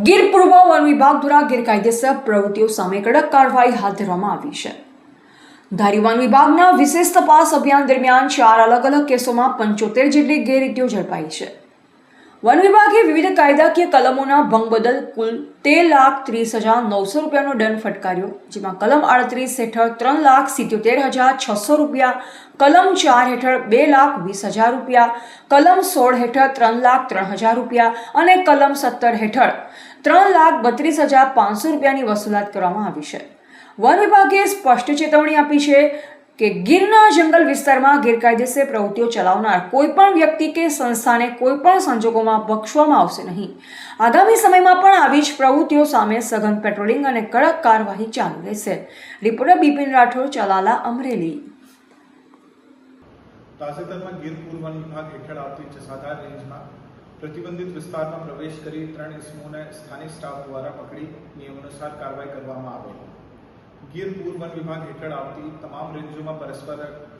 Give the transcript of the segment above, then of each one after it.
ગીર પૂર્વ વન વિભાગ દ્વારા ગેરકાયદેસર પ્રવૃત્તિઓ સામે કડક કાર્યવાહી હાથ ધરવામાં આવી છે. ધારી વન વિભાગના વિશેષ તપાસ અભિયાન દરમિયાન 4 અલગ અલગ કેસોમાં 75 જેટલી ગેરરીતિઓ ઝડપાઈ છે. વન વિભાગે વિવિધ કાયદાકીય કલમોના ભંગ બદલ કુલ 13,30,900 રૂપિયાનો દંડ ફટકાર્યો, જેમાં કલમ 38 હેઠળ 3,77,600 રૂપિયા, કલમ 4 હેઠળ 2,20,000 રૂપિયા, કલમ 16 હેઠળ 3,03,000 રૂપિયા અને કલમ 17 હેઠળ 3,32,500 રૂપિયાની વસૂલાત કરવામાં આવી છે. વન વિભાગે સ્પષ્ટ ચેતવણી આપી છે કે ગીરના જંગલ વિસ્તારમાં ગેરકાયદેસર પ્રવૃત્તિઓ ચલાવનાર કોઈપણ વ્યક્તિ કે સંસ્થાને કોઈપણ સંજોગોમાં બક્ષવામાં આવશે નહીં. આગામી સમયમાં પણ આવી જ પ્રવૃત્તિઓ સામે સઘન પેટ્રોલિંગ અને કડક કાર્યવાહી ચાલુ રહેશે. રિપોર્ટર બિપિન રાઠોડ, ચલાલા, અમરેલી. તાજેતરમાં ગીર પૂર્વ વન વિભાગ હેઠળ આવતી જસાધાર રેન્જમાં પ્રતિબંધિત વિસ્તારમાં પ્રવેશ કરી 3 ઇસમોને સ્થાનિક સ્ટાફ દ્વારા પકડી નિયમાનુસાર કાર્યવાહી કરવામાં આવેલ. ગીર પૂર્વ વન વિભાગ હેઠળ આવતી તમામ રેન્જોમાં પરસ્પર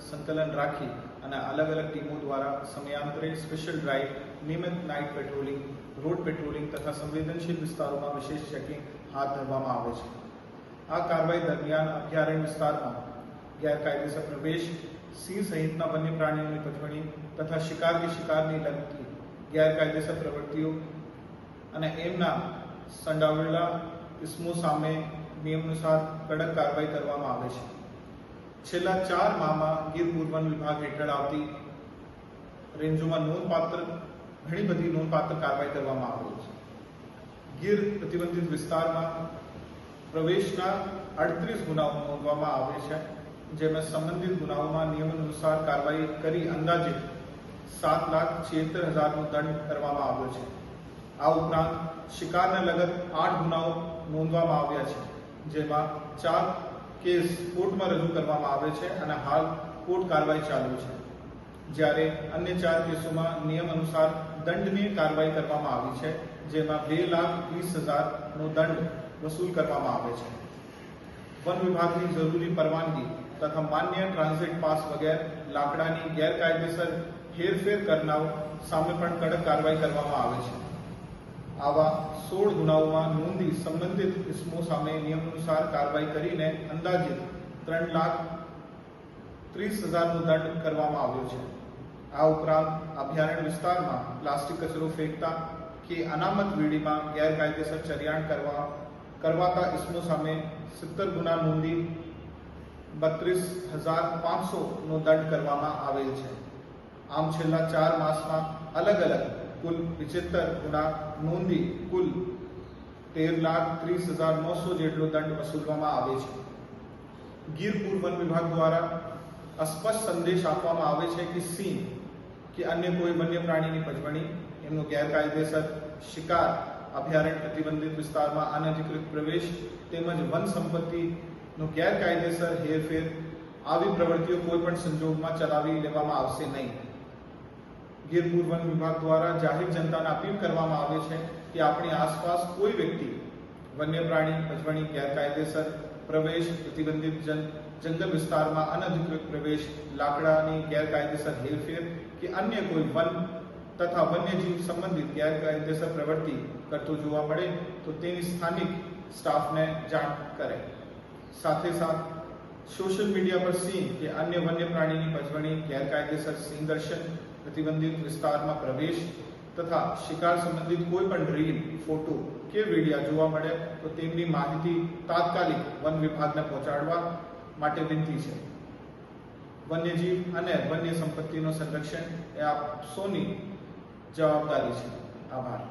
સંકલન રાખી અને અલગ અલગ ટીમો દ્વારા સમયાંતરે સ્પેશિયલ ડ્રાઇવ, નિયમિત નાઇટ પેટ્રોલિંગ, રોડ પેટ્રોલિંગ તથા સંવેદનશીલ વિસ્તારોમાં વિશેષ ચેકિંગ હાથ ધરવામાં આવે છે. આ કાર્યવાહી દરમિયાન અભયારણ્ય વિસ્તારમાં ગેરકાયદેસર પ્રવેશ, સિંહ સહિતના વન્ય પ્રાણીઓની પજવણી તથા શિકારની લગતી ગેરકાયદેસર પ્રવૃત્તિઓ અને એમના સંડોવાયેલા ઇસમો સામે નિયમાનુસાર કડક કાર્યવાહી કરવામાં આવે છે. છેલ્લા 4 માહમાં ગીર પૂર્વ વન વિભાગ હેઠળ આવતી રેન્જોમાં ઘણી બધી નોંધપાત્ર કાર્યવાહી કરવામાં આવી છે. ગીર પ્રતિબંધિત વિસ્તારમાં પ્રવેશના 38 ગુનાઓ નોંધવામાં આવે છે, જેમાં સંબંધિત ગુનાઓમાં નિયમાનુસાર કાર્યવાહી કરી અંદાજિત 7,76,000નો દંડ કરવામાં આવ્યો છે. આ ઉપરાંત શિકારને લગત 8 ગુનાઓ નોંધવામાં આવ્યા છે, જેમાં 4 કેસ કોર્ટમાં રજૂ કરવામાં આવે છે અને હાલ કોર્ટ કાર્યવાહી ચાલુ છે. જ્યારે અન્ય 4 કેસોમાં નિયમ અનુસાર દંડની કાર્યવાહી કરવામાં આવી છે, જેમાં 2,20,000નો દંડ વસૂલ કરવામાં આવે છે. વન વિભાગની જરૂરી પરવાનગી તથા માન્ય ટ્રાન્ઝિટ પાસ વગેરે લાકડાની ગેરકાયદેસર હેરફેર કરનાર સામે પણ કડક કાર્યવાહી કરવામાં આવે છે. આવા 16 ગુનાઓમાં નોંધી સંબંધિત ઇસમો સામે નિયમાનુસાર કાર્યવાહી કરીને અંદાજિત 3,30,000નો દંડ કરવામાં આવ્યો છે. આ ઉપરાંત અભયારણ્ય વિસ્તારમાં પ્લાસ્ટિક કચરો ફેંકતા કે અનામત વીડીમાં ગેરકાયદેસર ચરિયાણ કરવાતા ઇસમો સામે 70 ગુના નોંધી 32,500નો દંડ કરવામાં આવેલ છે. આમ છેલ્લા 4 માસમાં અલગ અલગ કુલ 75 ગુના નોંધી કુલ 13,30,900 જેટલો દંડ વસૂલવામાં આવે છે. ગીર પૂર્વ વન વિભાગ દ્વારા સ્પષ્ટ સંદેશ આપવામાં આવે છે કે સિંહ કે અન્ય કોઈ વન્ય પ્રાણીની પજવણી, એમનો ગેરકાયદેસર શિકાર, અભયારણ્ય પ્રતિબંધિત વિસ્તારમાં અનધિકૃત પ્રવેશ તેમજ વન સંપત્તિનો ગેરકાયદેસર હેરફેર આવી પ્રવૃત્તિઓ કોઈ પણ સંજોગમાં ચલાવી લેવામાં આવશે નહીં. ગીર પૂર્વ વન વિભાગ દ્વારા જાહેર જનતાને અપીલ કરવામાં આવે છે કે આપણી આસપાસ કોઈ વ્યક્તિ વન્ય પ્રાણી પજવણી, ગેરકાયદેસર પ્રવેશ, પ્રતિબંધિત જંગલ વિસ્તારમાં અનધિકૃત પ્રવેશ, લાકડાની ગેરકાયદેસર હેરફેર કે અન્ય કોઈ વન તથા વન્યજીવ સંબંધિત ગેરકાયદેસર પ્રવૃત્તિ કરતો જોવા મળે તો તેની સ્થાનિક સ્ટાફને જાણ કરે. સાથે સોશિયલ મીડિયા પર સિંહ કે અન્ય વન્ય પ્રાણીની પજવણી, ગેરકાયદેસર સિંહ દર્શન, પ્રતિબંધિત વિસ્તારમાં પ્રવેશ તથા શિકાર સંબંધિત કોઈ પણ રીલ, ફોટો કે વિડીયો જોવા મળે તો તેમની માહિતી તાત્કાલિક વન વિભાગને પહોંચાડવા માટે વિનંતી છે. વન્યજીવ અને વન્ય સંપત્તિનું સંરક્ષણ એ આપ સૌની જવાબદારી છે. આભાર.